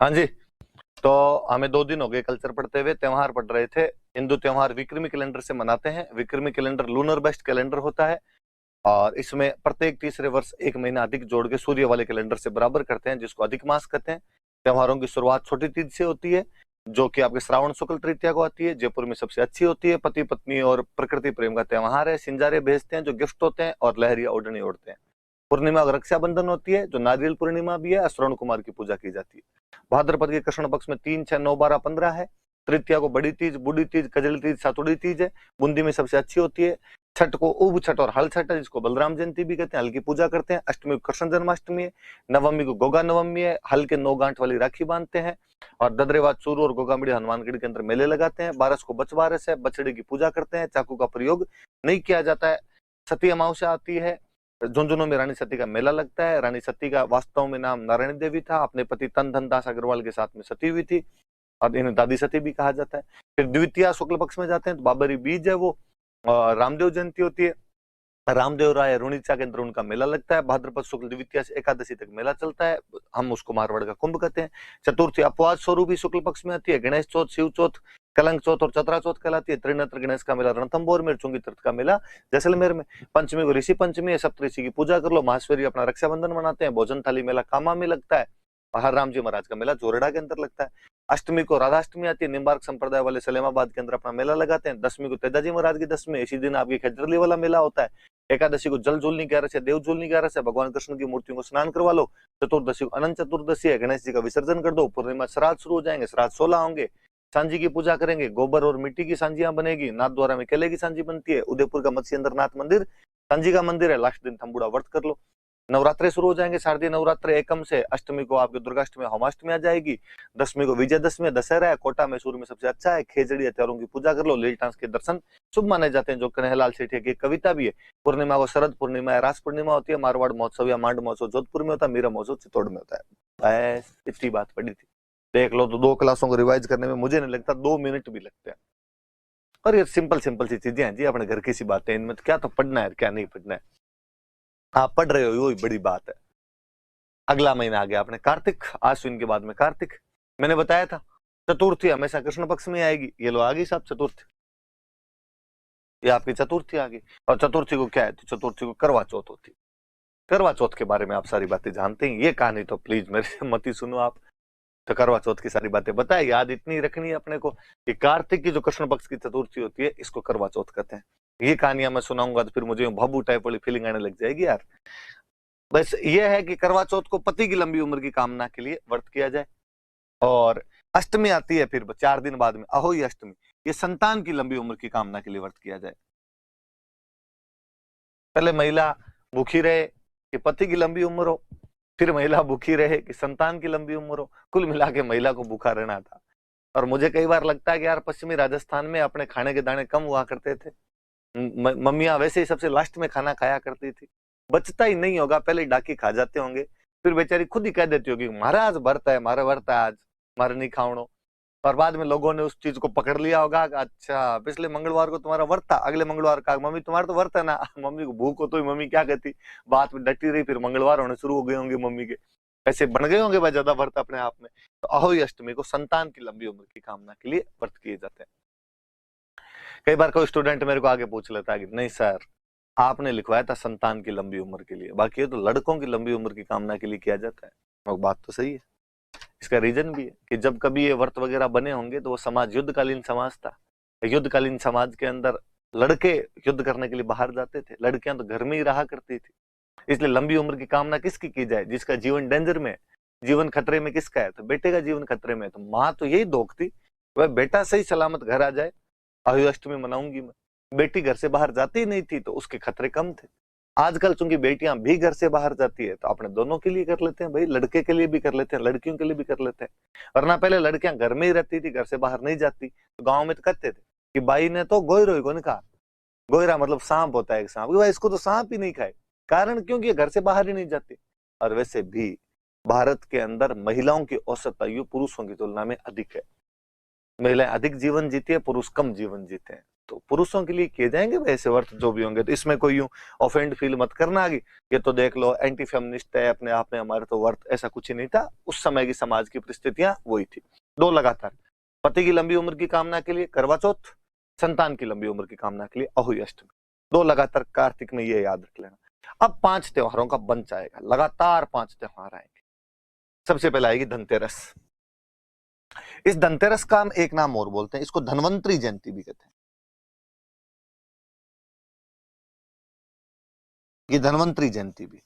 हाँ जी। तो हमें 2 दिन हो गए कल्चर पढ़ते हुए, त्योहार पढ़ रहे थे। हिंदू त्योहार विक्रमी कैलेंडर से मनाते हैं। विक्रमी कैलेंडर लूनर बेस्ड कैलेंडर होता है और इसमें प्रत्येक तीसरे वर्ष 1 महीना अधिक जोड़ के सूर्य वाले कैलेंडर से बराबर करते हैं, जिसको अधिक मास कहते हैं। त्योहारों की शुरुआत छोटी तीज से होती है, जो कि आपके श्रावण शुक्ल तृतीया को आती है। जयपुर में सबसे अच्छी होती है। पति पत्नी और प्रकृति प्रेम का त्योहार है। सिंजारे भेजते हैं जो गिफ्ट होते हैं और लहरिया ओढ़नी ओढ़ते हैं। पूर्णिमा को रक्षाबंधन होती है, जो नारियल पूर्णिमा भी है। श्रवण कुमार की पूजा की जाती है। भाद्रपद के कृष्ण पक्ष में 3, 6, 9, 12, 15 है। तृतीया को बड़ी तीज, बूढ़ी तीज, कजली तीज, सातुड़ी तीज है। बूंदी में सबसे अच्छी होती है। छठ को उब छठ और हल छठ है, जिसको बलराम जयंती भी कहते हैं। हल की पूजा करते हैं। अष्टमी को कृष्ण जन्माष्टमी है। नवमी को गोगा नवमी है। हल के 9 गांठ वाली राखी बांधते हैं और ददरेवाद चूरू और गोगामिड़ी हनुमानगढ़ी के अंदर मेले लगाते हैं। बारस को बचबारस है, बछड़ी की पूजा करते हैं। चाकू का प्रयोग नहीं किया जाता है। सती अमावस्या आती है। झुंझुनू में रानी सती का मेला लगता है। रानी सती का वास्तव में नाम नारायणी देवी था। अपने पति तन धन दास अग्रवाल के साथ में सती हुई थी और इन्हें दादी सती भी कहा जाता है। फिर द्वितीया शुक्ल पक्ष में जाते हैं तो बाबरी बीज है वो, और रामदेव जयंती होती है। रामदेव राय रुणिचा के अंदर उनका मेला लगता है। भाद्रपद शुक्ल द्वितीया से एकादशी तक मेला चलता है। हम उसको मारवाड़ का कुंभ कहते हैं। चतुर्थी अपवाद स्वरूप शुक्ल पक्ष में आती है। गणेश चौथ, शिव चौथ, कलंक चौथ और चतरा चौथ कहलाती है। त्रिनेत्र गणेश का मेला रणथंभौर में, चुंगी तीर्थ का मेला जैसलमेर में। पंचमी को ऋषि पंचमी है, सप्तऋषि की पूजा कर लो। महाश्वरी अपना रक्षाबंधन मनाते हैं। भोजन थाली मेला कामा में लगता है। हर राम जी महाराज का मेला जोरडा के अंदर लगता है। अष्टमी को राधाष्टमी आती है। निम्बार्क संप्रदाय वाले सलेमाबाद के अंदर अपना मेला लगाते हैं। दसवीं को तेजाजी महाराज की दसवीं, इसी दिन आपकी खजरली वाला मेला होता है। एकादशी को जल झूलनी 11 से, देव झूलनी 11 से, भगवान कृष्ण की मूर्तियों को स्नान करवा लो। चतुर्दशी को अनंत चतुर्दशी है, गणेश जी का विसर्जन कर दो। पूर्णिमा श्राद्ध शुरू हो जाएंगे, श्राद्ध 16 होंगे। सांझी की पूजा करेंगे। गोबर और मिट्टी की सांझियां बनेगी। नाथ द्वारा में केले की सांझी बनती है। उदयपुर का मत्स्येंद्रनाथ मंदिर सांझी का मंदिर है। लास्ट दिन थंबुड़ा व्रत कर लो। नवरात्रे शुरू हो जाएंगे। शारदीय नवरात्रे एकम से। अष्टमी को आपकी दुर्गाष्टमी होमाष्टमी आ जाएगी। दसवीं को विजयदशमी, दशहरा है। कोटा मैसूर में सबसे अच्छा है। खेजड़ी हथियारों की पूजा कर लो। लीलटांस के दर्शन शुभ माने जाते हैं, जो कन्हैयालाल सेठिया की कविता भी है। पूर्णिमा को शरद पूर्णिमा या रास पूर्णिमा होती है। मारवाड़ महोत्सव या मांड महोत्सव जोधपुर में होता है। मीरा महोत्सव चित्तौड़ में होता है। बस इतनी बात पड़ी थी। देख लो तो 2 क्लासों को रिवाइज करने में मुझे नहीं लगता 2 मिनट भी लगते हैं। और ये सिंपल सिंपल सी चीजें हैं जी, अपने घर की सी बातें। इनमें तो क्या तो पढ़ना है, क्या नहीं पढ़ना है। आप पढ़ रहे हो, वही बड़ी बात है। अगला महीना आ गया अपने कार्तिक। आश्विन के बाद में कार्तिक। मैंने बताया था चतुर्थी हमेशा कृष्ण पक्ष में आएगी। ये लो आ गई साहब चतुर्थी। ये आपकी चतुर्थी आ गई। और चतुर्थी को क्या है, तो चतुर्थी को करवा चौथ होती है। करवा चौथ के बारे में आप सारी बातें जानते हैं। ये कहानी तो प्लीज मेरे मत ही सुनो आप। तो करवा चौथ की सारी बातें बताए, याद इतनी रखनी है अपने को कि कार्तिक की जो कृष्ण पक्ष की चतुर्थी होती है, इसको करवा चौथ कहते हैं। ये कहानियां मैं सुनाऊंगा तो फिर मुझे भाबू टाइप वाली फीलिंग आने लग जाएगी यार। बस ये है कि करवा चौथ को पति की लंबी उम्र की कामना के लिए व्रत किया जाए। और अष्टमी आती है फिर 4 दिन बाद में, अहोई अष्टमी। ये संतान की लंबी उम्र की कामना के लिए व्रत किया जाए। पहले महिला भूखी रहे कि पति की लंबी उम्र हो, फिर महिला भूखी रहे कि संतान की लंबी उम्र हो। कुल मिला के महिला को भूखा रहना था। और मुझे कई बार लगता है कि यार पश्चिमी राजस्थान में अपने खाने के दाने कम हुआ करते थे। मम्मियां वैसे ही सबसे लास्ट में खाना खाया करती थी। बचता ही नहीं होगा, पहले ही डाकी खा जाते होंगे। फिर बेचारी खुद ही कह देती होगी महाराज व्रत है, मारे व्रत है आज, मारे नहीं खावणो। और बाद में लोगों ने उस चीज को पकड़ लिया होगा कि अच्छा पिछले मंगलवार को तुम्हारा व्रत था, अगले मंगलवार का मम्मी तुम्हारा तो व्रत है ना। मम्मी को भूख हो तो मम्मी क्या कहती, बात में डटी रही। फिर मंगलवार होने शुरू हो गए होंगे मम्मी के, ऐसे बन गए होंगे भाई ज्यादा व्रत अपने आप में। तो अहोई अष्टमी को संतान की लंबी उम्र की कामना के लिए व्रत किए जाते हैं। कई बार कोई स्टूडेंट मेरे को आगे पूछ लेता है कि नहीं सर, आपने लिखवाया था संतान की लंबी उम्र के लिए, बाकी ये तो लड़कों की लंबी उम्र की कामना के लिए किया जाता है। और बात तो सही है। इसका रीजन भी है कि जब कभी ये व्रत वगैरह बने होंगे तो वो समाज युद्धकालीन समाज था। युद्धकालीन समाज के अंदर लड़के युद्ध करने के लिए बाहर जाते थे, लड़कियां तो घर में ही रहा करती थी। इसलिए लंबी उम्र की कामना किसकी की जाए, जिसका जीवन डेंजर में है, जीवन खतरे में किसका है, तो बेटे का जीवन खतरे में है। तो माँ तो यही दोखती वह बेटा सही सलामत घर आ जाए। अहोई अष्टमी मनाऊंगी मैं। बेटी घर से बाहर जाती नहीं थी तो उसके खतरे कम थे। आजकल चूंकि बेटियां भी घर से बाहर जाती है तो अपने दोनों के लिए कर लेते हैं भाई, लड़के के लिए भी कर लेते हैं, लड़कियों के लिए भी कर लेते हैं। वरना पहले लड़कियां घर में ही रहती थी, घर से बाहर नहीं जाती। तो गांव में तो कहते थे कि बाई ने तो गोयरो को नहीं कहा। गोयरा मतलब सांप होता है, एक सांप, भाई इसको तो सांप ही नहीं खाए। कारण क्योंकि ये घर से बाहर ही नहीं जाती। और वैसे भी भारत के अंदर महिलाओं की औसत आयु पुरुषों की तुलना में अधिक है। महिलाएं अधिक जीवन जीती है, पुरुष कम जीवन जीते हैं। तो पुरुषों के लिए किए जाएंगे वैसे व्रत जो भी होंगे। तो इसमें कोई यूं ऑफेंड फील मत करना कि ये तो देख लो एंटी फेमिनिस्ट है अपने आप में, हमारे तो व्रत ऐसा कुछ ही नहीं था। उस समय की समाज की परिस्थितियां वही थी। 2 लगातार, पति की लंबी उम्र की कामना के लिए करवा चौथ, संतान की लंबी उम्र की कामना के लिए अहोई अष्टमी। 2 लगातार कार्तिक में, ये याद रख लेना। अब 5 त्योहारों का बंच आएगा, लगातार 5 त्योहार आएंगे। सबसे पहले आएगी धनतेरस। इस धनतेरस का हम एक नाम और बोलते हैं, इसको धनवंतरी जयंती भी कहते हैं। ये धनवंतरी जयंती भी,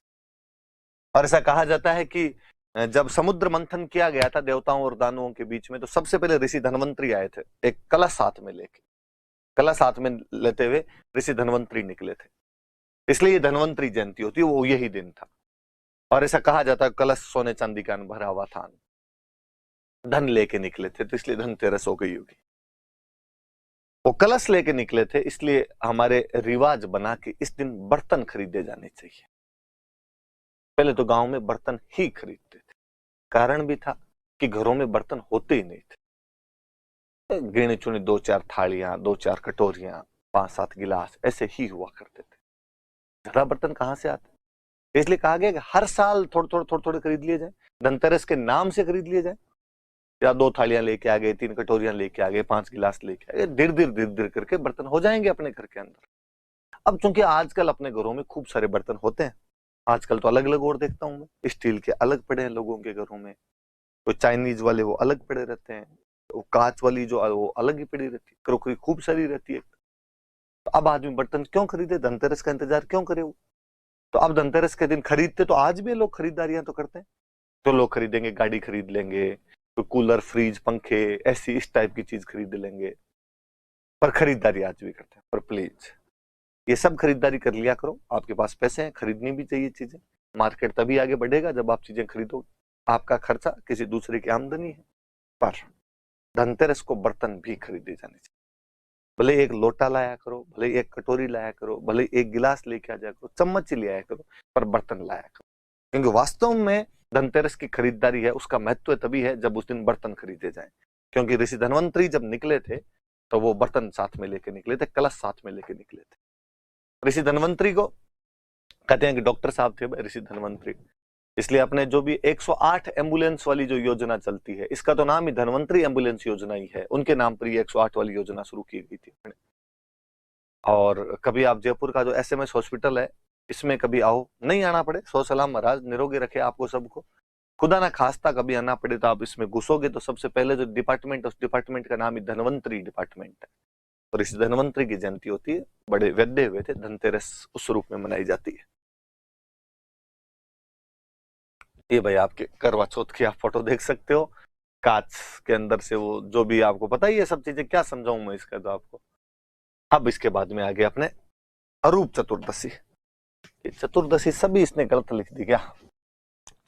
और ऐसा कहा जाता है कि जब समुद्र मंथन किया गया था देवताओं और दानवों के बीच में, तो सबसे पहले ऋषि धनवंतरी आए थे, एक कलश साथ में लेके। कलश साथ में लेते हुए ऋषि धनवंतरी निकले थे, इसलिए ये धनवंतरी जयंती होती है, वो यही दिन था। और ऐसा कहा जाता है कलश सोने चांदी का भरा हुआ था, धन लेके निकले थे, तो इसलिए धनतेरस हो गई होगी। वो कलश लेके निकले थे, इसलिए हमारे रिवाज बना कि इस दिन बर्तन खरीदे जाने चाहिए। पहले तो गांव में बर्तन ही खरीदते थे, कारण भी था कि घरों में बर्तन होते ही नहीं थे। गिने चुने 2-4 थालियां, 2-4 कटोरियां, 5-7 गिलास ऐसे ही हुआ करते थे। ज्यादा बर्तन कहां से आते, इसलिए कहा गया कि हर साल थोड़े थोड़े खरीद लिए जाए, धनतेरस के नाम से खरीद लिए जाए। या 2 थालियां लेके आ गए, 3 कटोरियां लेके आ गए, 5 गिलास लेके आ गए, धीरे धीरे करके बर्तन हो जाएंगे अपने घर के अंदर। अब चूंकि आजकल अपने घरों में खूब सारे बर्तन होते हैं, आजकल तो अलग अलग और देखता हूं मैं, स्टील के अलग पड़े हैं लोगों के घरों में, तो चाइनीज वाले वो अलग पड़े रहते हैं, वो कांच वाली जो वो अलग ही पड़ी रहती है, क्रोकरी खूब सारी रहती है। तो अब आदमी बर्तन क्यों खरीदे, धनतेरस का इंतजार क्यों करे वो। तो अब धनतेरस के दिन खरीदते, तो आज भी लोग खरीदारियां तो करते हैं। तो लोग खरीदेंगे, गाड़ी खरीद लेंगे, तो कूलर, फ्रिज, पंखे, ऐसी इस टाइप की चीज खरीद लेंगे, पर खरीदारी आज भी करते हैं। पर प्लीज ये सब खरीदारी कर लिया करो, आपके पास पैसे हैं, खरीदनी भी चाहिए चीजें। मार्केट तभी आगे बढ़ेगा जब आप चीजें खरीदोगे, आपका खर्चा किसी दूसरे की आमदनी है। पर धनतेरस को बर्तन भी खरीदे जाने चाहिए, भले एक लोटा लाया करो, भले एक कटोरी लाया करो, भले एक गिलास लेके आ जाया करो, चम्मच ले आया करो, पर बर्तन लाया करो। क्योंकि वास्तव में धनतेरस की खरीदारी है, उसका महत्व तभी है जब उस दिन बर्तन खरीदे जाएं। क्योंकि ऋषि धनवंतरी जब निकले थे तो वो बर्तन साथ में लेके निकले थे, कलश साथ में लेके निकले थे। ऋषि धनवंतरी को कहते हैं कि डॉक्टर साहब थे ऋषि धनवंतरी, इसलिए अपने जो भी 108 एम्बुलेंस वाली जो योजना चलती है, इसका तो नाम ही धनवंतरी एम्बुलेंस योजना ही है, उनके नाम पर ये 108 वाली योजना शुरू की गई थी। और कभी आप जयपुर का जो SMS हॉस्पिटल है, इसमें कभी आओ, नहीं आना पड़े, सो सलाम महाराज, निरोगी रखे आपको सबको, खुदा ना खास्ता कभी आना पड़े तो आप इसमें घुसोगे तो सबसे पहले जो डिपार्टमेंट, उस डिपार्टमेंट का नाम ही धनवंतरी डिपार्टमेंट है। और इस धनवंतरी की जयंती होती है, बड़े वैद्य हुए थे, धनतेरस उस रूप में मनाई जाती है। ये भाई आपके करवा चौथ की आप फोटो देख सकते हो, कांच के अंदर से वो जो भी आपको पता ही है सब चीजें, क्या समझाऊं मैं इसका तो आपको। अब इसके बाद में आगे अपने अरूप चतुर्दशी। ये चतुर्दशी सभी इसने गलत लिख दी क्या,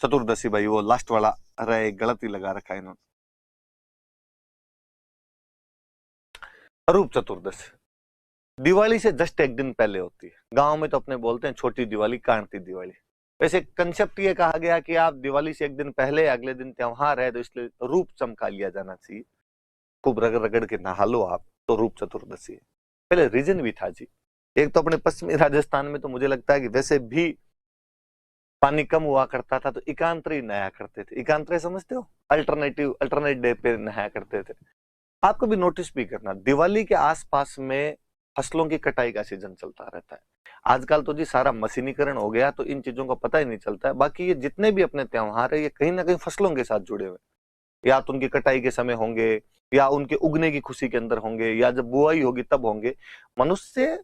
चतुर्दशी भाई वो लास्ट वाला अरे गलत ही लगा रखा है इन्होंने। अरूप चतुर्दशी दिवाली से जस्ट एक दिन पहले होती है, गांव में तो अपने बोलते हैं छोटी दिवाली, कांति दिवाली। वैसे कंसेप्ट ये कहा गया कि आप दिवाली से एक दिन पहले, अगले दिन त्योहार है तो इसलिए रूप चमका लिया जाना चाहिए, खूब रगड़ रगड़ के नहा लो आप, तो रूप चतुर्दशी है। पहले रीजन भी था जी, एक तो अपने पश्चिमी राजस्थान में तो मुझे लगता है कि वैसे भी पानी कम हुआ करता था, तो एकांतरी नहाया करते थे। एकांतरी समझते हो, अल्टरनेट डे पे नहाया करते थे। आपको भी नोटिस भी करना, दिवाली के आसपास में फसलों की कटाई का सीजन चलता रहता है। आजकल तो जी सारा मशीनीकरण हो गया, तो इन चीजों का पता ही नहीं चलता है। बाकी ये जितने भी अपने त्योहार है, ये कहीं ना कहीं फसलों के साथ जुड़े हुए, या तो उनकी कटाई के समय होंगे, या उनके उगने की खुशी के अंदर होंगे, या जब बुआई होगी तब होंगे। मनुष्य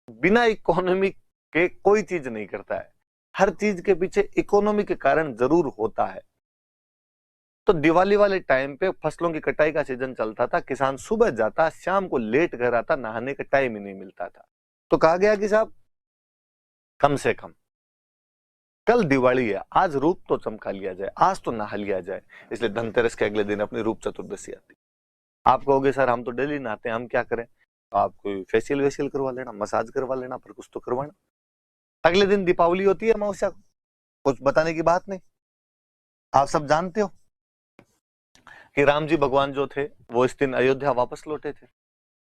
बिना इकोनॉमी के कोई चीज नहीं करता है, हर चीज के पीछे इकोनॉमी के कारण जरूर होता है। तो दिवाली वाले टाइम पे फसलों की कटाई का सीजन चलता था, किसान सुबह जाता, शाम को लेट घर आता, नहाने का टाइम ही नहीं मिलता था। तो कहा गया कि साहब कम से कम कल दिवाली है, आज रूप तो चमका लिया जाए, आज तो नहा लिया जाए। इसलिए धनतेरस के अगले दिन अपनी रूप चतुर्दशी आती। आप कहोगे सर हम तो डेली नहाते हैं, हम क्या करें। आप कोई फेशियल वेशियल करवा लेना, मसाज करवा लेना, पर कुछ तो करवाना। अगले दिन दीपावली होती है, अमावस्या को, कुछ बताने की बात नहीं। आप सब जानते हो कि राम जी भगवान जो थे वो इस दिन अयोध्या वापस लौटे थे।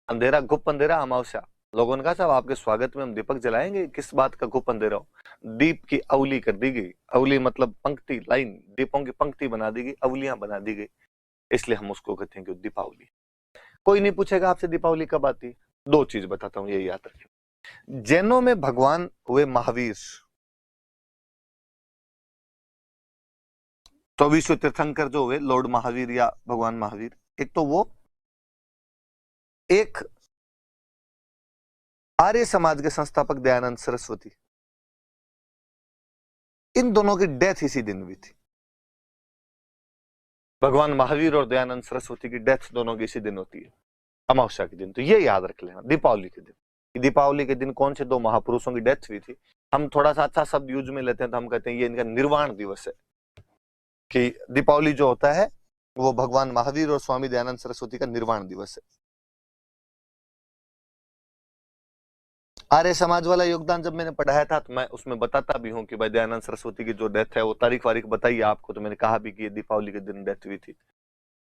अंधेरा, गुप्त अंधेरा, अमावस्या। लोगों ने कहा साहब आपके स्वागत में हम दीपक जलाएंगे, किस बात का गुप्त अंधेरा हो? दीप की अवली कर दी गई, अवली मतलब पंक्ति, लाइन, दीपों की पंक्ति बना दी गई, अवलियां बना दी गई, इसलिए हम उसको कहते हैं कि दीपावली। कोई नहीं पूछेगा आपसे दीपावली कब आती है। दो चीज बताता हूं, ये याद रखिए। जैनों में भगवान हुए महावीर, 24वें तीर्थंकर जो हुए लॉर्ड महावीर या भगवान महावीर, एक तो वो, एक आर्य समाज के संस्थापक दयानंद सरस्वती, इन दोनों की डेथ इसी दिन हुई थी। भगवान महावीर और दयानंद सरस्वती की डेथ दोनों की इसी दिन होती है, अमावस्या के दिन। तो ये याद रख लेना दीपावली के दिन। दीपावली के दिन कौन से दो महापुरुषों की डेथ हुई थी। हम थोड़ा सा अच्छा शब्द यूज में लेते हैं तो हम कहते हैं ये इनका निर्वाण दिवस है, कि दीपावली जो होता है वो भगवान महावीर और स्वामी दयानंद सरस्वती का निर्वाण दिवस है। आर्य समाज वाला योगदान जब मैंने पढ़ाया था तो मैं उसमें बताता भी हूँ कि भाई दयानंद सरस्वती की जो डेथ है वो तारीख वारीख बताइए आपको, तो मैंने कहा भी कि ये दीपावली के दिन डेथ हुई थी।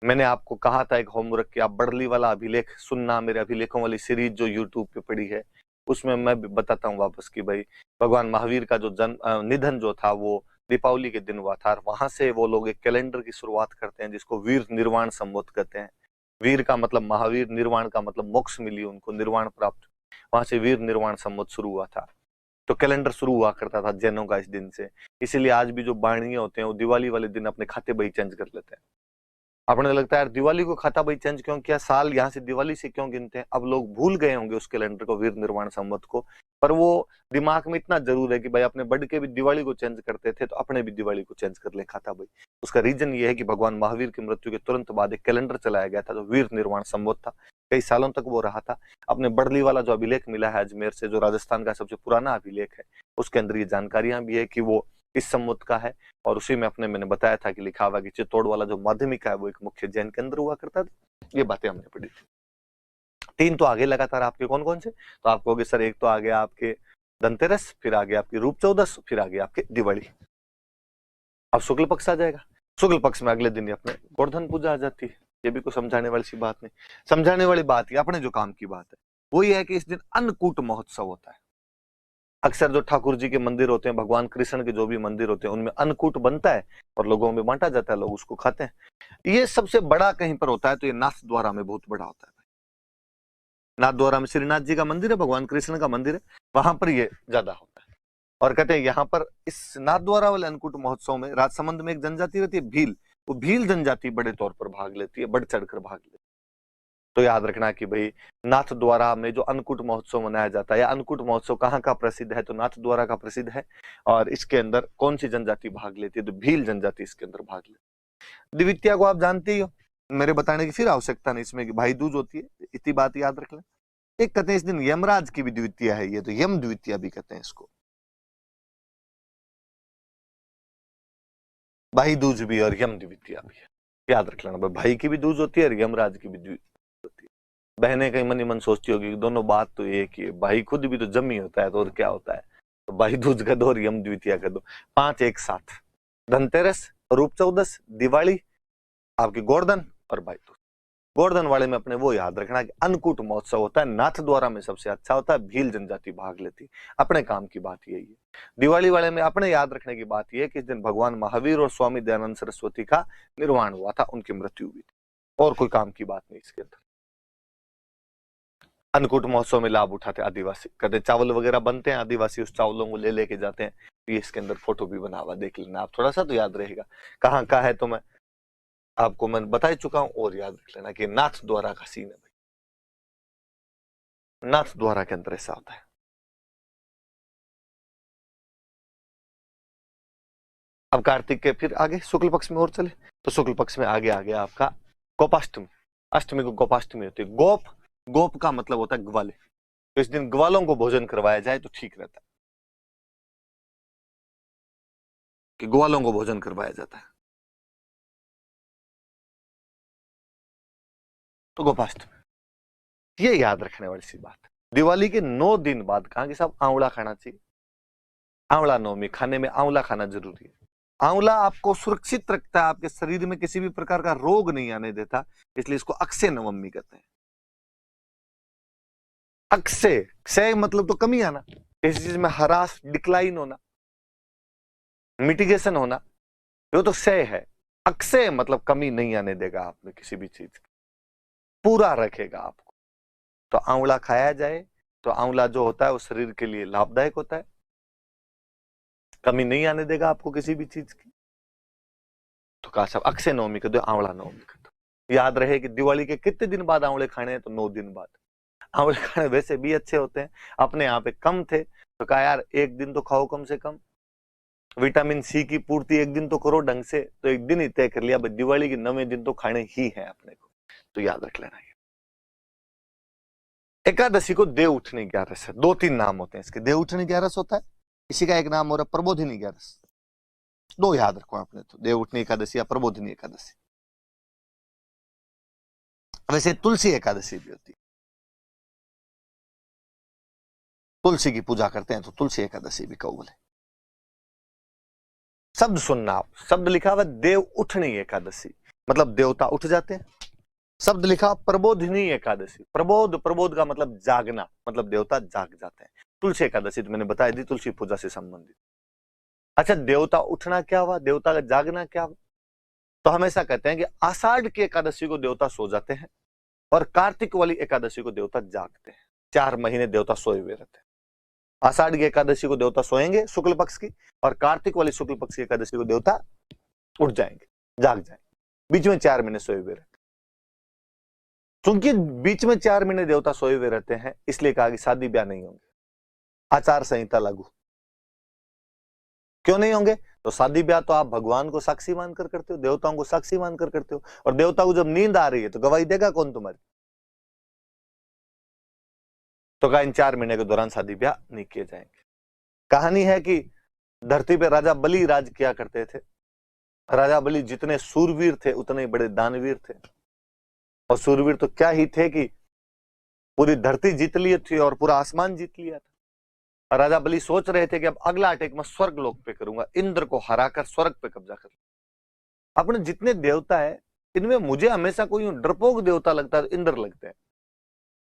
मैंने आपको कहा था एक होमवर्क कि आप बड़ली वाला अभिलेख सुनना, मेरे अभिलेखों वाली सीरीज जो यूट्यूब पे पड़ी है उसमें मैं भी बताता हूँ वापस कि भाई भगवान महावीर का जो निधन जो था वो दीपावली के दिन हुआ था। और वहां से वो लोग एक कैलेंडर की शुरुआत करते हैं जिसको वीर निर्वाण संवत कहते हैं। वीर का मतलब महावीर, निर्वाण का मतलब मोक्ष मिली उनको, निर्वाण प्राप्त, वहां से वीर निर्वाण संवत शुरू हुआ था। तो कैलेंडर शुरू हुआ करता था जैनों का इस दिन से। इसीलिए आज भी जो बाणिये होते हैं वो दिवाली वाले दिन अपने खाते बही चेंज कर लेते हैं। अपने लगता है यार दिवाली को खाता बही चेंज क्यों किया, साल यहाँ से दिवाली से क्यों गिनते हैं। अब लोग भूल गए होंगे उस कैलेंडर को, वीर निर्वाण संवत को, पर वो दिमाग में इतना जरूर है कि भाई अपने बड़ के भी दिवाली को चेंज करते थे तो अपने भी दिवाली को चेंज कर ले खाता बही। उसका रीजन ये है कि भगवान महावीर की मृत्यु के तुरंत बाद एक कैलेंडर चलाया गया था जो वीर निर्वाण संवत था। कई सालों तक वो रहा था। अपने बड़ली वाला जो अभिलेख मिला है अजमेर से, जो राजस्थान का सबसे पुराना अभिलेख है, उसके अंदर ये जानकारियां भी है कि वो इस संवत का है। और उसी में अपने मैंने बताया था कि लिखा हुआ कि चित्तौड़ वाला जो माध्यमिक है वो एक मुख्य जैन केंद्र हुआ करता था। ये बातें हमने पढ़ी थी। तीन तो आगे लगातार आपके कौन कौन से, तो आप कहोगे सर एक तो आ गया आपके धनतेरस, फिर आ गया आपकी रूप चौदस, फिर आ गया आपके दिवाली। अब शुक्ल पक्ष आ जाएगा। शुक्ल पक्ष में अगले दिन अपने गोवर्धन पूजा आ जाती है। ये भी कोई समझाने वाली सी बात नहीं। समझाने वाली बात ही अपने जो काम की बात है वो ये है कि इस दिन अन्नकूट महोत्सव होता है। अक्सर जो ठाकुर जी के मंदिर होते हैं, भगवान कृष्ण के जो भी मंदिर होते हैं, उनमें अन्नकूट बनता है और लोगों में बांटा जाता है, लोग उसको खाते हैं। ये सबसे बड़ा कहीं पर होता है तो ये नाथ द्वारा में बहुत बड़ा होता है। नाथ द्वारा में श्रीनाथ जी का मंदिर है, भगवान कृष्ण का मंदिर है, वहां पर ये ज्यादा होता है। और कहते हैं यहाँ पर इस नाथ द्वारा वाले अन्नकूट महोत्सव में राजसमंद में एक जनजाति रहती है भील, वो भील जनजाति बड़े तौर पर भाग लेती है, बढ़ चढ़कर भाग लेती है। तो याद रखना कि भाई नाथ द्वारा में जो अन्नकूट महोत्सव मनाया जाता है, या अन्नकूट महोत्सव कहाँ का प्रसिद्ध है, तो नाथ द्वारा का प्रसिद्ध है। और इसके अंदर कौन सी जनजाति भाग लेती है, तो भील जनजाति इसके अंदर भाग लेती है। द्वितीया को आप जानते ही हो, मेरे बताने की फिर आवश्यकता नहीं इसमें कि भाई दूज होती है, इतनी बात याद रख लें। एक कहते हैं इस दिन यमराज की भी द्वितीया है, ये तो यम द्वितीया भी कहते हैं इसको, भाई दूज भी और यम द्वितीया भी है। याद रख लेना, भाई की भी दूज होती है और यमराज की भी द्वितीया होती है। बहनें कहीं मन ही मन सोचती होगी कि दोनों बात तो एक ही है, भाई खुद भी तो जम ही होता है तो और क्या होता है। तो भाई दूज का दो और यम द्वितीया का दो, 5 एक साथ, धनतेरस, रूप चौदस, दिवाली, आपकी गोवर्धन और भाई दूज। गोवर्धन वाले में अपने वो याद रखना कि अन्नकूट महोत्सव होता है, नाथ द्वारा में सबसे अच्छा होता है, भील जनजाति भाग लेती। अपने काम की बात यही है। दिवाली वाले में अपने याद रखने की बात यह है कि इस दिन भगवान महावीर और स्वामी दयानंद सरस्वती का निर्वाण हुआ था, उनकी मृत्यु हुई थी, और कोई काम की बात नहीं इसके अंदर। अन्नकूट महोत्सव में लाभ उठाते आदिवासी, कहते चावल वगैरह बनते हैं, आदिवासी उस चावलों को ले लेके जाते हैं। ये इसके अंदर फोटो भी बना हुआ, देख लेना आप, थोड़ा सा तो याद रहेगा कहाँ का है। तो मैं आपको मैं बता ही चुका हूं, और याद रख लेना कि नाथ द्वारा का सीन है भाई, नाथ द्वारा के अंदर ऐसा होता है। अब कार्तिक के फिर आगे शुक्ल पक्ष में और चले, तो शुक्ल पक्ष में आगे आ गया आपका गोपाष्टमी। अष्टमी को गोपाष्टमी होती है। गोप, गोप का मतलब होता है ग्वाले, तो इस दिन ग्वालों को भोजन करवाया जाए तो ठीक रहता है, कि ग्वालों को भोजन करवाया जाता है, तो गोपाष्टमी। ये याद रखने वाली सी बात है। दिवाली के 9 दिन बाद कहा कि साहब आंवला खाना चाहिए, आंवला नवमी, खाने में आंवला खाना जरूरी है। आंवला आपको सुरक्षित रखता है, आपके शरीर में किसी भी प्रकार का रोग नहीं आने देता, इसलिए इसको अक्षय नवमी कहते हैं। अक्षय, क्षय मतलब तो कमी आना, किसी चीज में हरास, डिक्लाइन होना, मिटिगेशन होना, वो तो क्षय है। अक्षय मतलब कमी नहीं आने देगा आप में किसी भी चीज की, पूरा रखेगा आपको। तो आंवला खाया जाए तो आंवला जो होता है वो शरीर के लिए लाभदायक होता है, कमी नहीं आने देगा आपको किसी भी चीज की। तो कहा साहब अक्षय नवमी कर दो, आंवला नवमी कर दो। याद रहे कि दिवाली के कितने दिन बाद आंवले खाने हैं, तो 9 दिन बाद। आंवले खाने वैसे भी अच्छे होते हैं, अपने यहाँ पे कम थे तो कहा यार एक दिन तो खाओ कम से कम, विटामिन सी की पूर्ति एक दिन तो करो ढंग से, तो एक दिन ही तय कर लिया, दिवाली के 9वें दिन तो खाने ही है अपने को। तो याद रख लेना। एकादशी को देव उठनी ग्यारस है, 2-3 नाम होते हैं इसके। देव उठनी ग्यारस होता है, इसी का एक नाम हो रहा है प्रबोधिनी ग्यारस। 2 याद रखो आपने, तो देव उठनी एकादशी या प्रबोधिनी एकादशी। वैसे तुलसी एकादशी भी होती है, तुलसी की पूजा करते हैं तो तुलसी एकादशी भी कहो बोले। शब्द सुनना आप, शब्द लिखा हुआ देव उठनी एकादशी, मतलब देवता उठ जाते हैं। शब्द लिखा प्रबोधिनी एकादशी, प्रबोध, प्रबोध का मतलब जागना, मतलब देवता जाग जाते हैं। तुलसी एकादशी तो मैंने बताई दी, तुलसी पूजा से संबंधित। अच्छा, देवता उठना क्या हुआ, देवता का जागना क्या हुआ? तो हमेशा कहते हैं कि आषाढ़ की एकादशी को देवता सो जाते हैं और कार्तिक वाली एकादशी को देवता जागते हैं। 4 महीने देवता सोए हुए रहते हैं। आषाढ़ की एकादशी को देवता सोएंगे शुक्ल पक्ष की, और कार्तिक वाली शुक्ल पक्ष की एकादशी को देवता उठ जाएंगे, जाग जाएंगे। बीच में 4 महीने सोए हुए रहते हैं। क्योंकि बीच में 4 महीने देवता सोए हुए रहते हैं, इसलिए कहा कि शादी ब्याह नहीं होंगे, आचार संहिता लागू। क्यों नहीं होंगे? तो शादी ब्याह तो आप भगवान को साक्षी मानकर करते हो, देवताओं को साक्षी मानकर करते हो, और देवता को जब नींद आ रही है तो गवाही देगा कौन तुम्हारी? तो कहा इन 4 महीने के दौरान शादी ब्याह नहीं किए जाएंगे। कहानी है कि धरती पे राजा बलि राज किया करते थे। राजा बलि जितने सूरवीर थे उतने बड़े दानवीर थे, और सूरवीर तो क्या ही थे कि पूरी धरती जीत ली थी और पूरा आसमान जीत लिया था। राजा बलि सोच रहे थे कि अब अगला अटैक मैं स्वर्ग लोक पे करूंगा, इंद्र को हराकर स्वर्ग पे कब्जा कर। अपने जितने देवता है इनमें मुझे हमेशा कोई डरपोक देवता लगता है, इंद्र लगते हैं।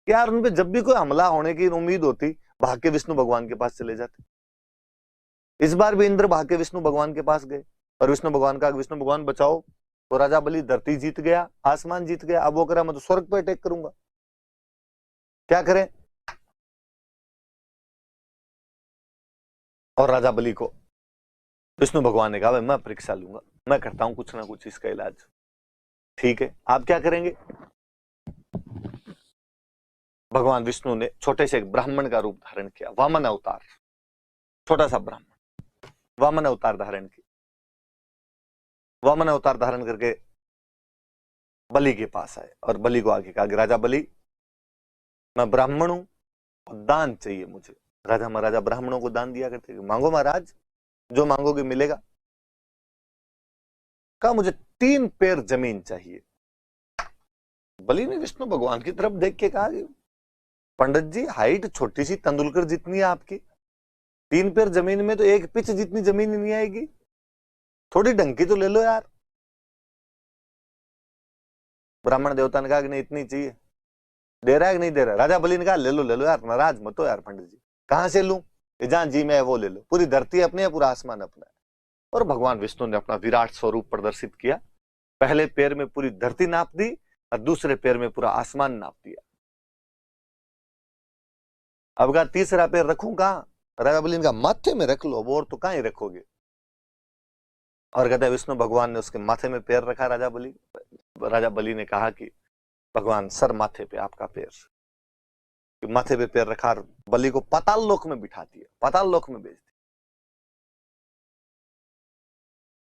यार उनपे जब भी कोई हमला होने की उम्मीद होती, भाग के विष्णु भगवान के पास चले जाते। इस बार भी इंद्र भाग के विष्णु भगवान के पास गए और विष्णु भगवान का विष्णु भगवान बचाओ। तो राजा बलि धरती जीत गया, आसमान जीत गया, अब वो कह रहा मैं तो स्वर्ग पे अटैक करूंगा, क्या करें? और राजा बलि को विष्णु भगवान ने कहा मैं परीक्षा लूंगा, मैं करता हूं कुछ ना कुछ इसका इलाज। ठीक है, आप क्या करेंगे? भगवान विष्णु ने छोटे से एक ब्राह्मण का रूप धारण किया, वामन अवतार, छोटा सा ब्राह्मण, वामन अवतार धारण किया। वामन अवतार धारण करके बलि के पास आए और बलि को आगे कहा कि राजा बलि, मैं ब्राह्मण हूं और दान चाहिए मुझे। राजा महाराजा ब्राह्मणों को दान दिया करते, मांगो महाराज, जो मांगोगे मिलेगा। कहा मुझे 3 पैर जमीन चाहिए। बलि ने विष्णु भगवान की तरफ देख के कहा कि पंडित जी, हाइट छोटी सी तेंदुलकर जितनी है आपकी, 3 पैर जमीन में तो 1 पिच जितनी जमीन ही नहीं आएगी, थोड़ी ढंग तो ले लो यार। ब्राह्मण देवता ने कहा कि नहीं इतनी चाहिए, दे रहा है कि नहीं दे रहा? राजा बलि ने कहा ले लो यार, नाराज मत हो यार पंडित जी, कहां से लूं? जहां जी में है वो ले लो, पूरी धरती अपनी है, पूरा आसमान अपना है। और भगवान विष्णु ने अपना विराट स्वरूप प्रदर्शित किया। पहले पैर में पूरी धरती नाप दी और दूसरे पैर में पूरा आसमान नाप दिया। अब कहा तीसरा पैर रखूं कहां? राजा बलि ने कहा माथे में रख लो, वो और तो कहां ही रखोगे। और कहते विष्णु भगवान ने उसके माथे में पैर रखा। राजा बलि ने कहा कि भगवान सर माथे पे आपका पैर, माथे पे पैर रखा, बलि को पाताल लोक में बिठा दिया, पाताल लोक में भेज दिया।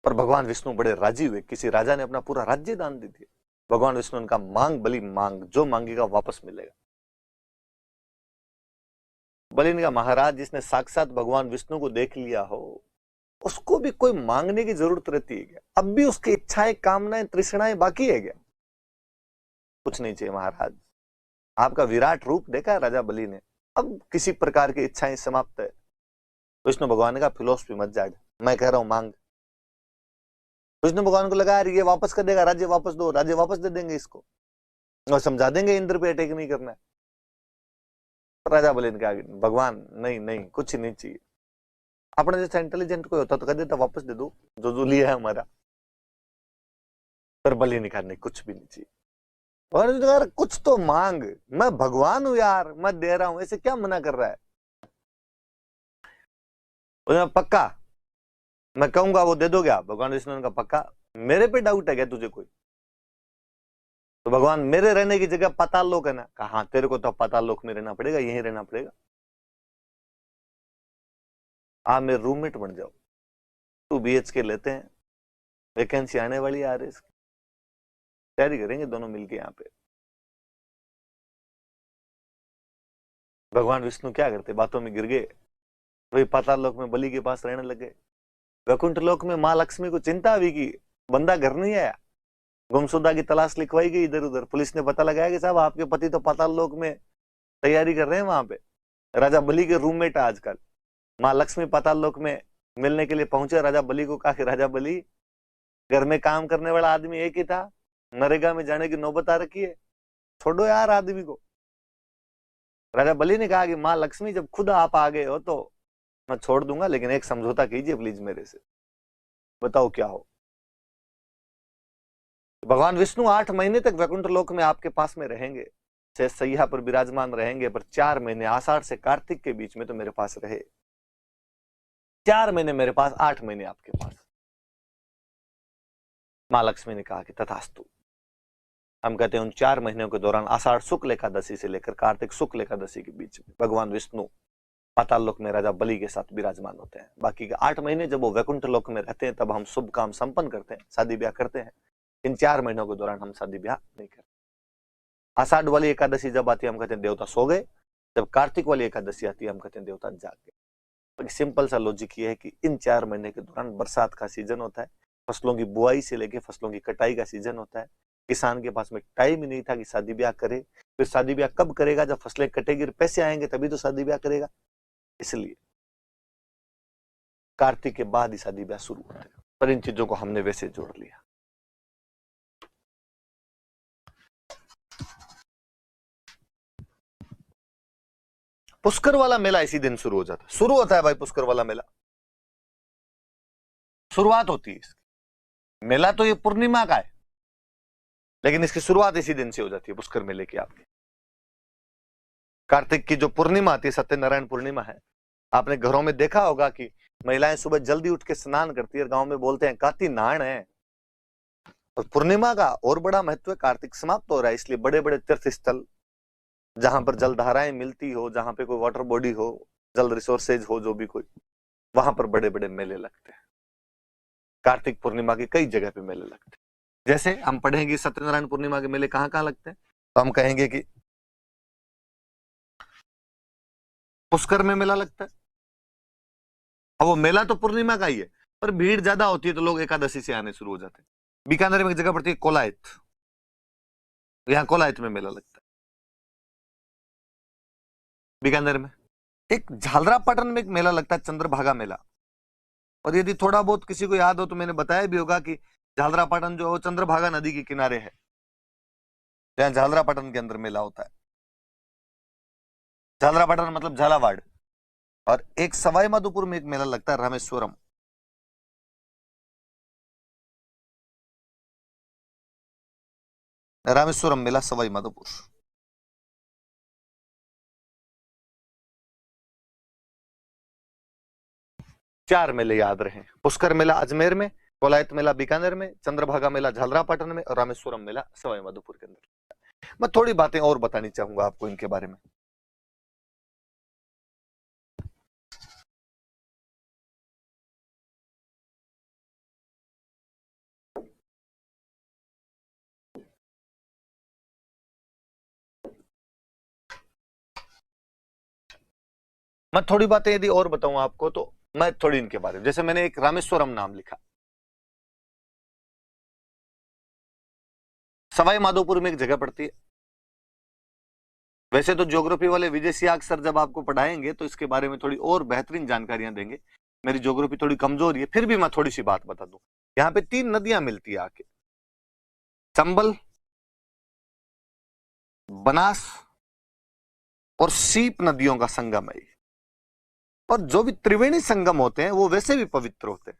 पर भगवान विष्णु बड़े राजी हुए, किसी राजा ने अपना पूरा राज्य दान दे दिया। भगवान विष्णु ने कहा मांग बलि मांग, जो मांगेगा वापस मिलेगा। बलि ने कहा महाराज, जिसने साक्षात भगवान विष्णु को देख लिया हो उसको भी कोई मांगने की जरूरत रहती है क्या? अब भी उसकी इच्छाएं, कामनाएं, तृष्णाएं बाकी है क्या? कुछ नहीं चाहिए महाराज, आपका विराट रूप देखा है राजा बलि ने, अब किसी प्रकार की इच्छाएं समाप्त है। विष्णु भगवान ने कहा फिलोसफी मत जाएगा, मैं कह रहा हूं मांग। विष्णु भगवान को लगा ये वापस कर देगा, राज्य वापस दो, राज्य वापस दे देंगे इसको और समझा देंगे इंद्र पे अटैक नहीं करना है। राजा बलि ने कहा भगवान नहीं नहीं कुछ नहीं चाहिए, अपने जैसा इंटेलिजेंट कोई होता तो कह देता वापस दे दो जो लिया है हमारा। पर बलि ने कहा नहीं कुछ भी नहीं चाहिए। और यार कुछ तो मांग, मैं भगवान हूं यार, मैं दे रहा हूं, ऐसे क्या मना कर रहा है। पक्का मैं कहूंगा वो दे दोगे आप? भगवान विष्णु ने कहा पक्का। मेरे पे डाउट है क्या तुझे कोई? तो भगवान मेरे रहने की जगह पाताल लोक है ना? कहा हाँ तेरे को तो पाताल लोक में रहना पड़ेगा, यहीं रहना पड़ेगा, आप मेरे रूममेट बन जाओ। 2 BHK लेते हैं, वैकेंसी आने वाली है RS की, तैयारी करेंगे दोनों मिलके यहाँ पे। भगवान विष्णु क्या करते, बातों में गिर गए, वही पाताल लोक में बलि के पास रहने लगे। वैकुंठ लोक में माँ लक्ष्मी को चिंता हुई कि बंदा घर नहीं आया, गुमशुदा की तलाश लिखवाई गई इधर उधर, पुलिस ने पता लगाया कि साहब आपके पति तो पाताल लोक में तैयारी कर रहे हैं वहां पे, राजा बलि के रूममेट है आजकल। माँ लक्ष्मी पाताल लोक में मिलने के लिए पहुंचे, राजा बलि को कहा कि राजा बलि घर में काम करने वाला आदमी एक ही था, नरेगा में जाने की नौबत आ रखी है, छोड़ो यार आदमी को। राजा बलि ने कहा कि माँ लक्ष्मी जब खुद आप आ गए हो तो मैं छोड़ दूंगा, लेकिन एक समझौता कीजिए प्लीज मेरे से, बताओ क्या हो। भगवान विष्णु 8 महीने तक वैकुंठ लोक में आपके पास में रहेंगे, शेष सैया पर विराजमान रहेंगे, पर 4 महीने आषाढ़ से कार्तिक के बीच में तो मेरे पास रहे। 4 महीने मेरे पास, 8 महीने आपके पास। माँ लक्ष्मी ने कहा कि तथास्तु। हम कहते हैं उन 4 महीनों के दौरान आषाढ़ शुक्ल एकादशी से लेकर कार्तिक शुक्ल एकादशी के बीच में भगवान विष्णु पाताल लोक में राजा बलि के साथ विराजमान होते हैं। बाकी के 8 महीने जब वो वैकुंठ लोक में रहते हैं तब हम शुभ काम संपन्न करते हैं, शादी ब्याह करते हैं। इन 4 महीनों के दौरान हम शादी ब्याह नहीं करते। आषाढ़ वाली एकादशी जब आती है हम कहते हैं देवता सो गए, जब कार्तिक वाली एकादशी आती है हम कहते हैं देवता जाग गए। सिंपल सा लॉजिक ये है कि इन 4 महीने के दौरान बरसात का सीजन होता है, फसलों की बुआई से लेकर फसलों की कटाई का सीजन होता है। किसान के पास में टाइम ही नहीं था कि शादी ब्याह करे, फिर शादी ब्याह कब करेगा? जब फसलें कटेगी पैसे आएंगे तभी तो शादी ब्याह करेगा। इसलिए कार्तिक के बाद ही शादी ब्याह शुरू होते हैं। पर इन चीजों को हमने वैसे जोड़ लिया। पुष्कर वाला मेला इसी दिन शुरू हो जाता है, शुरू होता है भाई पुष्कर वाला मेला, शुरुआत होती है इसकी। मेला तो ये पूर्णिमा का है, लेकिन इसकी शुरुआत इसी दिन से हो जाती है पुष्कर मेले की। आपके कार्तिक की जो पूर्णिमा आती है, सत्यनारायण पूर्णिमा है, आपने घरों में देखा होगा कि महिलाएं सुबह जल्दी उठ के स्नान करती है, गांव में बोलते हैं काती नहान है। और पूर्णिमा का और बड़ा महत्व है, कार्तिक समाप्त हो रहा है इसलिए बड़े बड़े तीर्थ स्थल जहां पर जलधाराएं मिलती हो, जहां पे कोई वाटर बॉडी हो, जल रिसोर्सेज हो, जो भी कोई, वहां पर बड़े बड़े मेले लगते हैं। कार्तिक पूर्णिमा के कई जगह पे मेले लगते हैं। जैसे हम पढ़ेंगे सत्यनारायण पूर्णिमा के मेले कहां कहां लगते हैं, तो हम कहेंगे कि पुष्कर में मेला लगता है। अब वो मेला तो पूर्णिमा का ही है, पर भीड़ ज्यादा होती है तो लोग एकादशी से आने शुरू हो जाते हैं। बीकानेर में एक जगह पड़ती है कोलायत, यहाँ कोलायत में मेला लगता है। बीकानेर में एक झालरापाटन में एक मेला लगता है, चंद्रभागा मेला। और यदि थोड़ा बहुत किसी को याद हो तो मैंने बताया भी होगा कि झालरापाटन जो है चंद्रभागा नदी के किनारे है, जहाँ झालरापाटन के अंदर मेला होता है। झालरापाटन मतलब झालावाड़। और एक सवाई माधोपुर में एक मेला लगता है, रामेश्वरम। रामेश्वरम मेला, सवाई माधोपुर। चार मेले याद रहे, पुष्कर मेला अजमेर में, कोलायत मेला बीकानेर में, चंद्रभागा मेला झालरापाटन में, और रामेश्वरम मेला सवाई माधोपुर के अंदर। मैं थोड़ी बातें और बतानी चाहूंगा आपको इनके बारे में। मैं थोड़ी बातें यदि और बताऊं आपको तो मैं थोड़ी इनके बारे में, जैसे मैंने एक रामेश्वरम नाम लिखा, सवाई माधोपुर में एक जगह पड़ती है। वैसे तो ज्योग्राफी वाले विजय सियाग सर जब आपको पढ़ाएंगे तो इसके बारे में थोड़ी और बेहतरीन जानकारियां देंगे। मेरी ज्योग्राफी थोड़ी कमजोर है, फिर भी मैं थोड़ी सी बात बता दूं। यहाँ पे 3 नदियां मिलती है आके, चंबल, बनास और सीप नदियों का संगम है। और जो भी त्रिवेणी संगम होते हैं वो वैसे भी पवित्र होते हैं।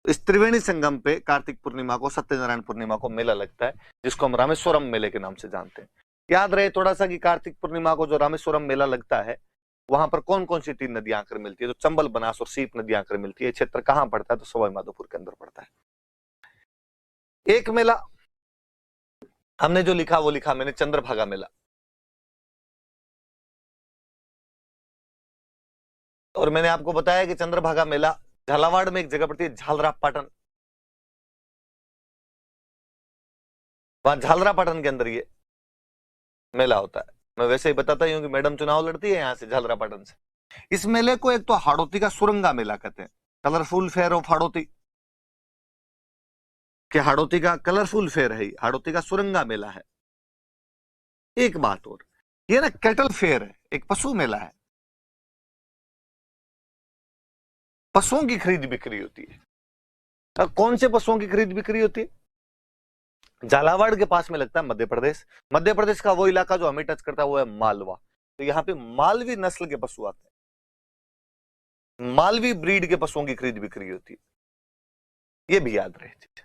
इस त्रिवेणी संगम पे कार्तिक पूर्णिमा को, सत्यनारायण पूर्णिमा को मेला लगता है, जिसको हम रामेश्वरम मेले के नाम से जानते हैं। याद रहे थोड़ा सा कि कार्तिक पूर्णिमा को जो रामेश्वरम मेला लगता है, वहां पर कौन कौन सी 3 नदियां आकर मिलती है? तो चंबल, बनास और सीप नदियां आकर मिलती है। ये क्षेत्र कहां पड़ता है? तो सवाई माधोपुर के अंदर पड़ता है। एक मेला हमने जो लिखा वो लिखा मैंने, चंद्रभागा मेला। और मैंने आपको बताया कि चंद्रभागा मेला झालावाड़ में एक जगह पड़ती है, झालरा पाटन। वहां झालरा पाटन के अंदर ये मेला होता है। मैं वैसे ही बताता ही हूँ कि मैडम चुनाव लड़ती है यहाँ से, झालरा पाटन से। इस मेले को एक तो हाड़ौती का सुरंगा मेला कहते हैं, कलरफुल फेयर ऑफ हाड़ौती। कि हाड़ौती का कलरफुल फेयर है, हाड़ौती का सुरंगा मेला है। एक बात और, ये ना कैटल फेयर है, एक पशु मेला है। पशुओं की खरीद बिक्री होती है। और कौन से पशुओं की खरीद बिक्री होती है? झालावाड़ के पास में लगता है मध्य प्रदेश। मध्य प्रदेश का वो इलाका जो हमें टच करता है वो है मालवा। तो यहाँ पे मालवी नस्ल के पशु आते हैं, मालवी ब्रीड के पशुओं की खरीद बिक्री होती है। ये भी याद रहे।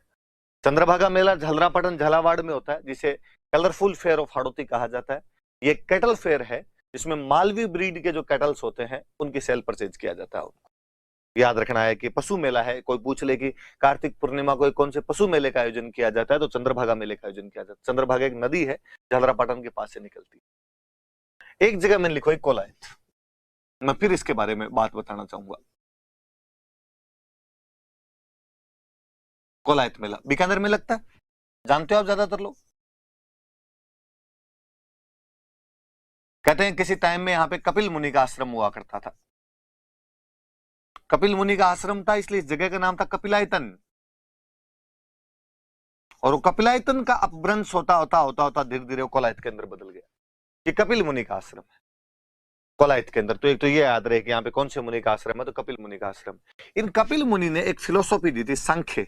चंद्रभागा मेला झालरापाटन झालावाड़ में होता है, जिसे कलरफुल फेयर ऑफ हाड़ौती कहा जाता है। ये कैटल फेयर है, जिसमें मालवी ब्रीड के जो कैटल्स होते हैं उनकी सेल परचेज किया जाता है। याद रखना है कि पशु मेला है। कोई पूछ ले कि कार्तिक पूर्णिमा को कौन से पशु मेले का आयोजन किया जाता है, तो चंद्रभागा मेले का आयोजन किया जाता है। चंद्रभागा एक नदी है, झालरापाटन के पास से निकलती है। एक जगह मैंने लिखो है कोलायत। मैं फिर इसके बारे में बात बताना चाहूंगा। कोलायत मेला बीकानेर में लगता है, जानते हो आप ज्यादातर लोग। कहते हैं किसी टाइम में यहाँ पे कपिल मुनि का आश्रम हुआ करता था। कपिल मुनि का आश्रम था, इसलिए इस जगह का नाम था कपिलायतन। और वो कपिलायतन का अपभ्रंश होता होता होता होता धीरे धीरे कोलायत के अंदर बदल गया। ये कपिल मुनि का आश्रम है कोलायत के अंदर। तो एक तो ये याद रहे कि यहाँ पे कौन से मुनि का आश्रम है, तो कपिल मुनि का आश्रम। इन कपिल मुनि ने एक फिलोसॉफी दी थी, सांख्य।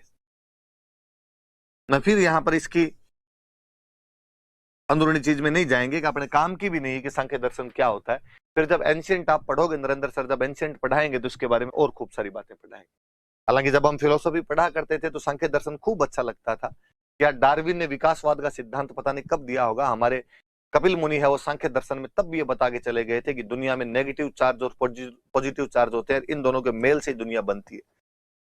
मैं फिर यहां पर इसकी अंदरूनी चीज में नहीं जाएंगे, कि अपने काम की भी नहीं है कि सांख्य दर्शन क्या होता है। फिर जब एंशियंट आप पढ़ोगे, नरेंद्र सर जब एंशियंट पढ़ाएंगे तो उसके बारे में और खूब सारी बातें पढ़ाएंगे। हालांकि जब हम फिलोसॉफी पढ़ा करते थे तो सांख्य दर्शन खूब अच्छा लगता था। या डार्विन ने विकासवाद का सिद्धांत पता नहीं कब दिया होगा, हमारे कपिल मुनि है वो सांख्य दर्शन में तब भी ये बता के चले गए थे कि दुनिया में नेगेटिव चार्ज और पॉजिटिव चार्ज होते हैं, इन दोनों के मेल से दुनिया बनती है।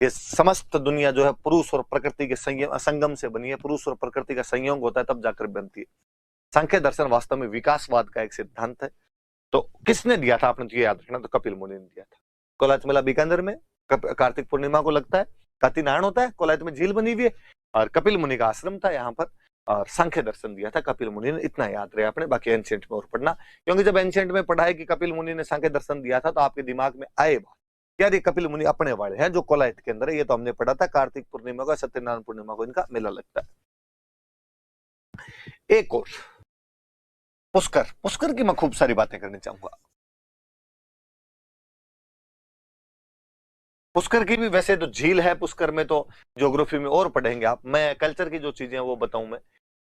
ये समस्त दुनिया जो है पुरुष और प्रकृति के संगम से बनी है, पुरुष और प्रकृति का संयोग होता है तब जाकर बनती है। सांख्य दर्शन वास्तव में विकासवाद का एक सिद्धांत है। तो किसने दिया था, आपने तो ये याद रखना, तो कपिल मुनि ने दिया था। कोलायत मेला बीकानेर में कार्तिक पूर्णिमा को लगता है। कातिनारायण होता है, कोलायत में झील बनी हुई है, और कपिल मुनि का आश्रम था यहाँ पर, और सांख्य दर्शन दिया था कपिल मुनि ने। इतना याद रहे आपने, बाकी एंशिएंट में और पढ़ना, क्योंकि जब एंशिएंट में पढ़ा है कि कपिल मुनि ने सांख्य दर्शन दिया था तो आपके दिमाग में आए बात, यार ये कपिल मुनि अपने वाले हैं जो कोलायत के अंदर है। ये तो हमने पढ़ा था, कार्तिक पूर्णिमा को, सत्यनारायण पूर्णिमा को इनका मेला लगता है। एक और पुष्कर, पुष्कर की मैं खूब सारी बातें करनी चाहूंगा। पुष्कर की भी वैसे तो झील है, पुष्कर में तो ज्योग्राफी में और पढ़ेंगे आप। मैं कल्चर की जो चीजें हैं वो बताऊं मैं,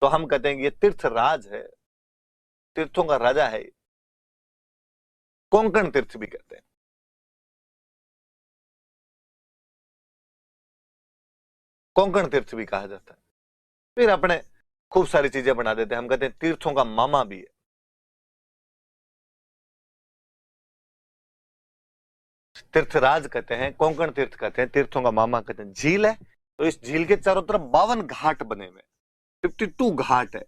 तो हम कहते हैं कि ये तीर्थ राज है, तीर्थों का राजा है। कोंकण तीर्थ भी कहते हैं। कोंकण तीर्थ भी कहा जाता है। फिर अपने खूब सारी चीजें बना देते हैं, हम कहते हैं तीर्थों का मामा भी है। तीर्थराज कहते हैं, कोंकण तीर्थ कहते हैं, तीर्थों का मामा कहते हैं। झील है तो इस झील के चारों तरफ 52 घाट बने हुए, 52 घाट है।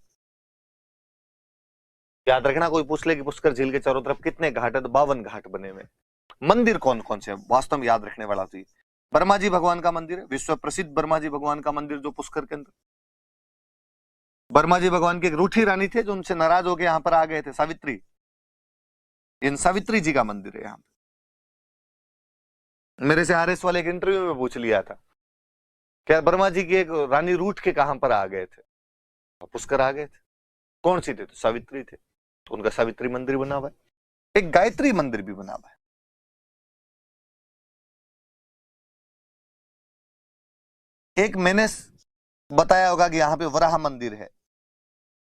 याद रखना, कोई पूछ ले कि पुष्कर झील के चारों तरफ कितने घाट है, तो 52 घाट बने हुए। मंदिर कौन कौन से हैं, वास्तव में याद रखने वाला चीज, ब्रह्मा जी भगवान का मंदिर है, विश्व प्रसिद्ध ब्रह्मा जी भगवान का मंदिर जो पुष्कर के अंदर। ब्रह्मा जी भगवान की एक रूठी रानी थे जो उनसे नाराज होकर यहाँ पर आ गए थे, सावित्री। इन सावित्री जी का मंदिर है यहाँ पे। मेरे से आरएस वाले एक इंटरव्यू में पूछ लिया था, क्या ब्रह्मा जी की एक रानी रूठ के कहां पर आ गए थे? पुष्कर आ गए थे। कौन सी थे? तो सावित्री थे। तो उनका सावित्री मंदिर बना हुआ है। एक गायत्री मंदिर भी बना हुआ है। एक मैंने बताया होगा कि यहाँ पे वराह मंदिर है।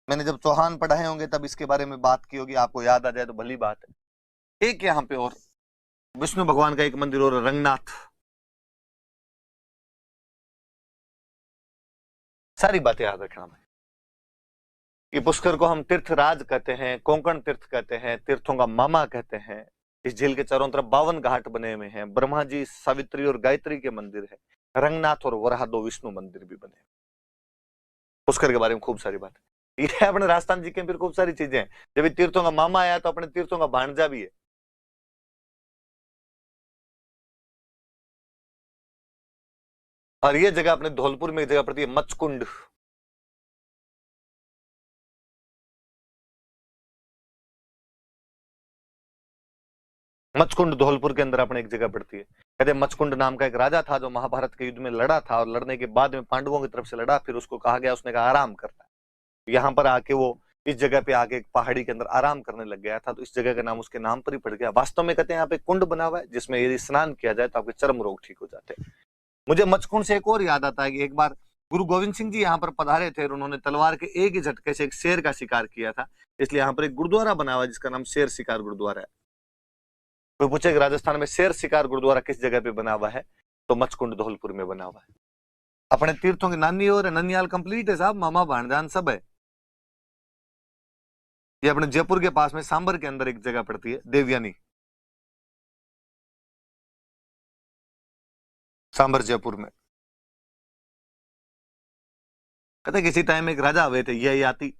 मैंने जब चौहान पढ़ाए होंगे तब इसके बारे में बात की होगी, आपको याद आ जाए तो भली बात है। एक यहाँ पे और विष्णु भगवान का एक मंदिर और रंगनाथ। सारी बातें याद रखना भाई। ये पुष्कर को हम तीर्थराज कहते हैं, कोंकण तीर्थ कहते हैं, तीर्थों का मामा कहते हैं। इस झील के चारों तरफ 52 घाट बने हुए हैं। ब्रह्मा जी, सावित्री और गायत्री के मंदिर है। रंगनाथ और वराह 2 विष्णु मंदिर भी बने। पुष्कर के बारे में खूब सारी बात है। ये अपने राजस्थान जी के फिर खूब सारी चीजें हैं। जब तीर्थों का मामा आया तो अपने तीर्थों का भांजा भी है। और ये जगह अपने धौलपुर में एक जगह पड़ती है मचकुंड। मचकुंड धौलपुर के अंदर अपने एक जगह पड़ती है। कहते हैं मचकुंड नाम का एक राजा था जो महाभारत के युद्ध में लड़ा था, और लड़ने के बाद में पांडवों की तरफ से लड़ा। फिर उसको कहा गया, उसने कहा आराम करना है। यहाँ पर आके वो इस जगह पे आके एक पहाड़ी के अंदर आराम करने लग गया था, तो इस जगह का नाम उसके नाम पर ही पड़ गया। वास्तव में कहते हैं यहाँ पे कुंड बना हुआ है जिसमें यदि स्नान किया जाए तो आपके चर्म रोग ठीक हो जाते हैं। मुझे मचकुंड से एक और याद आता है कि एक बार गुरु गोविंद सिंह जी यहाँ पर पधारे थे और उन्होंने तलवार के एक ही झटके से एक शेर का शिकार किया था। इसलिए यहाँ पर एक गुरुद्वारा बना हुआ है जिसका नाम शेर शिकार गुरुद्वारा है। कोई पूछे कि राजस्थान में शेर शिकार गुरुद्वारा किस जगह पे बना हुआ है, तो मचकुंड धौलपुर में बना हुआ है। अपने तीर्थों की नानी और ननियाल कंप्लीट है साहब, मामा भांजान सब है। ये अपने जयपुर के पास में सांबर के अंदर एक जगह पड़ती है देवयानी। सांबर जयपुर में। कहते किसी टाइम एक राजा हुए थे ययाति।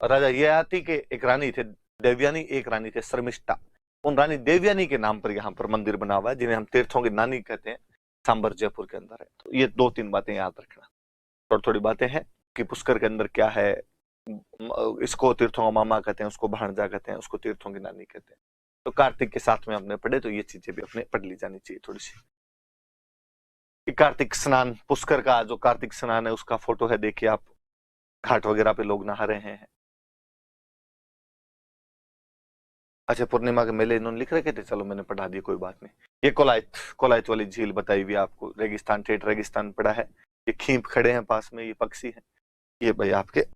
राजा ययाति के एक रानी थे देवयानी, एक रानी थे शर्मिष्ठा। उन रानी देवयानी के नाम पर यहाँ पर मंदिर बना हुआ है जिन्हें हम तीर्थों की नानी कहते हैं। सांबर जयपुर के अंदर है। तो ये 2-3 बातें याद रखना। थोड़ी थोड़ी बातें हैं कि पुष्कर के अंदर क्या है। इसको तीर्थों का मामा कहते हैं, उसको भांजा कहते हैं, उसको तीर्थों की नानी कहते हैं। तो कार्तिक के साथ में हमने पढ़े, तो ये चीजें भी अपने पढ़ ली जानी चाहिए थोड़ी सी। कार्तिक स्नान, पुष्कर का जो कार्तिक स्नान है उसका फोटो है, देखिए आप। घाट वगैरह पे लोग नहा रहे हैं। अच्छा, पूर्णिमा के मेले इन्होंने लिख रखे थे, चलो मैंने पढ़ा दिया, कोई बात नहीं। ये कोलायत, कोलायत वाली झील बताई हुई आपको। रेगिस्तान, ठेठ रेगिस्तान पड़ा है। ये खींप खड़े हैं पास में, ये पक्षी है। ये भाई आपके